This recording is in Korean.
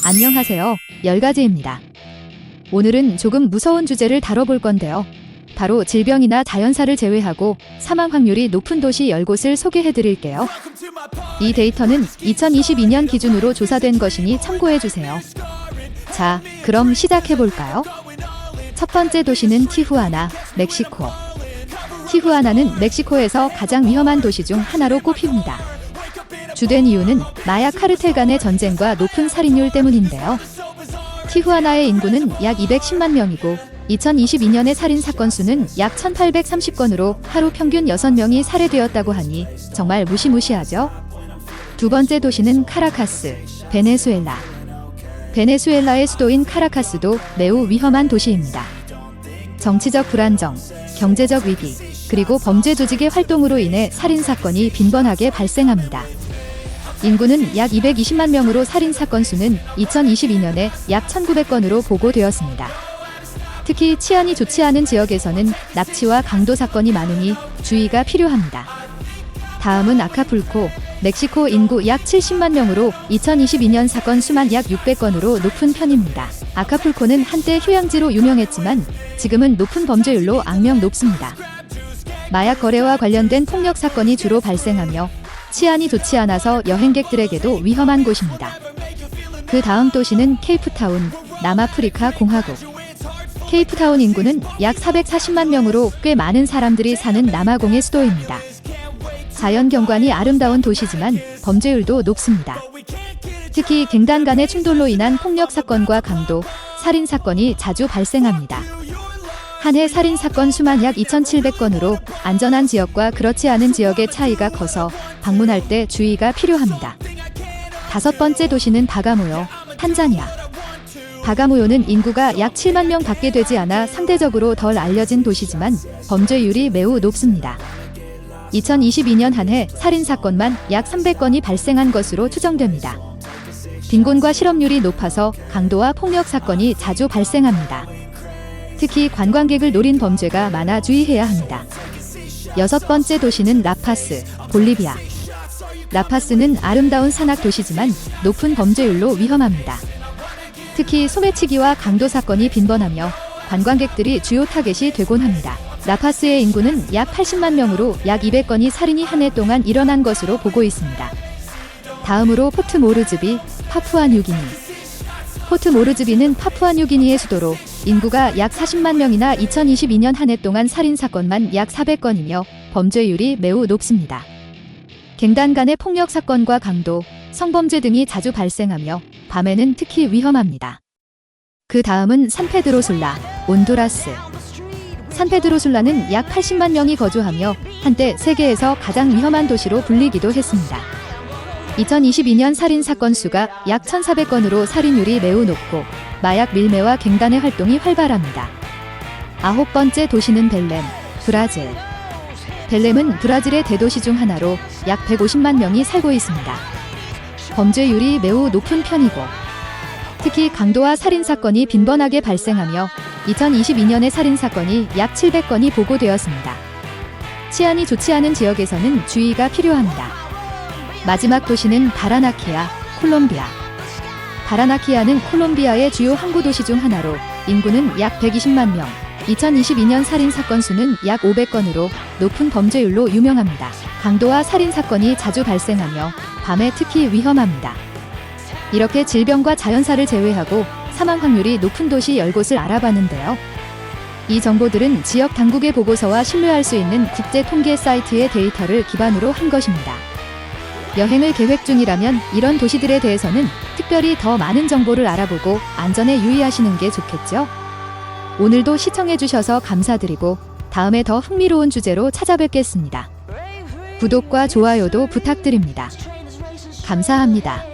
안녕하세요. 10가지입니다. 오늘은 조금 무서운 주제를 다뤄볼 건데요. 바로 질병이나 자연사를 제외하고 사망 확률이 높은 도시 10곳을 소개해드릴게요. 이 데이터는 2022년 기준으로 조사된 것이니 참고해주세요. 자, 그럼 시작해볼까요? 첫 번째 도시는 티후아나, 멕시코. 티후아나는 멕시코에서 가장 위험한 도시 중 하나로 꼽힙니다. 주된 이유는 마약 카르텔 간의 전쟁과 높은 살인율 때문인데요. 티후아나의 인구는 약 210만 명이고 2022년의 살인 사건 수는 약 1830건으로 하루 평균 6명이 살해되었다고 하니 정말 무시무시하죠? 두 번째 도시는 카라카스, 베네수엘라. 베네수엘라의 수도인 카라카스도 매우 위험한 도시입니다. 정치적 불안정, 경제적 위기, 그리고 범죄 조직의 활동으로 인해 살인 사건이 빈번하게 발생합니다. 인구는 약 220만 명으로 살인 사건 수는 2022년에 약 1900건으로 보고되었습니다. 특히 치안이 좋지 않은 지역에서는 납치와 강도 사건이 많으니 주의가 필요합니다. 다음은 아카풀코, 멕시코 인구 약 70만 명으로 2022년 사건 수만 약 600건으로 높은 편입니다. 아카풀코는 한때 휴양지로 유명했지만 지금은 높은 범죄율로 악명 높습니다. 마약 거래와 관련된 폭력 사건이 주로 발생하며 치안이 좋지 않아서 여행객들에게도 위험한 곳입니다. 그 다음 도시는 케이프타운, 남아프리카 공화국. 케이프타운 인구는 약 440만 명으로 꽤 많은 사람들이 사는 남아공의 수도입니다. 자연 경관이 아름다운 도시지만 범죄율도 높습니다. 특히 갱단 간의 충돌로 인한 폭력 사건과 강도, 살인 사건이 자주 발생합니다. 한 해 살인 사건 수만 약 2,700건으로 안전한 지역과 그렇지 않은 지역의 차이가 커서 방문할 때 주의가 필요합니다. 다섯 번째 도시는 바가모요, 탄자니아. 바가모요는 인구가 약 7만 명 밖에 되지 않아 상대적으로 덜 알려진 도시지만 범죄율이 매우 높습니다. 2022년 한 해 살인 사건만 약 300건이 발생한 것으로 추정됩니다. 빈곤과 실업률이 높아서 강도와 폭력 사건이 자주 발생합니다. 특히 관광객을 노린 범죄가 많아 주의해야 합니다. 여섯 번째 도시는 라파스, 볼리비아. 라파스는 아름다운 산악 도시지만 높은 범죄율로 위험합니다. 특히 소매치기와 강도 사건이 빈번하며 관광객들이 주요 타겟이 되곤 합니다. 라파스의 인구는 약 80만 명으로 약 200건이 살인이 한 해 동안 일어난 것으로 보고 있습니다. 다음으로 포트 모르즈비, 파푸아뉴기니. 포트 모르즈비는 파푸아뉴기니의 수도로 인구가 약 40만 명이나 2022년 한 해 동안 살인 사건만 약 400건이며 범죄율이 매우 높습니다. 갱단 간의 폭력 사건과 강도, 성범죄 등이 자주 발생하며 밤에는 특히 위험합니다. 그 다음은 산페드로술라, 온두라스. 산페드로술라는 약 80만 명이 거주하며 한때 세계에서 가장 위험한 도시로 불리기도 했습니다. 2022년 살인 사건 수가 약 1,400건으로 살인율이 매우 높고 마약 밀매와 갱단의 활동이 활발합니다. 아홉 번째 도시는 벨렘, 브라질. 벨렘은 브라질의 대도시 중 하나로 약 150만 명이 살고 있습니다. 범죄율이 매우 높은 편이고 특히 강도와 살인 사건이 빈번하게 발생하며 2022년의 살인 사건이 약 700건이 보고되었습니다. 치안이 좋지 않은 지역에서는 주의가 필요합니다. 마지막 도시는 바라나키아, 콜롬비아. 바라나키아는 콜롬비아의 주요 항구 도시 중 하나로 인구는 약 120만 명, 2022년 살인 사건 수는 약 500건으로 높은 범죄율로 유명합니다. 강도와 살인 사건이 자주 발생하며 밤에 특히 위험합니다. 이렇게 질병과 자연사를 제외하고 사망 확률이 높은 도시 10곳을 알아봤는데요. 이 정보들은 지역 당국의 보고서와 신뢰할 수 있는 국제 통계 사이트의 데이터를 기반으로 한 것입니다. 여행을 계획 중이라면 이런 도시들에 대해서는 특별히 더 많은 정보를 알아보고 안전에 유의하시는 게 좋겠죠? 오늘도 시청해주셔서 감사드리고 다음에 더 흥미로운 주제로 찾아뵙겠습니다. 구독과 좋아요도 부탁드립니다. 감사합니다.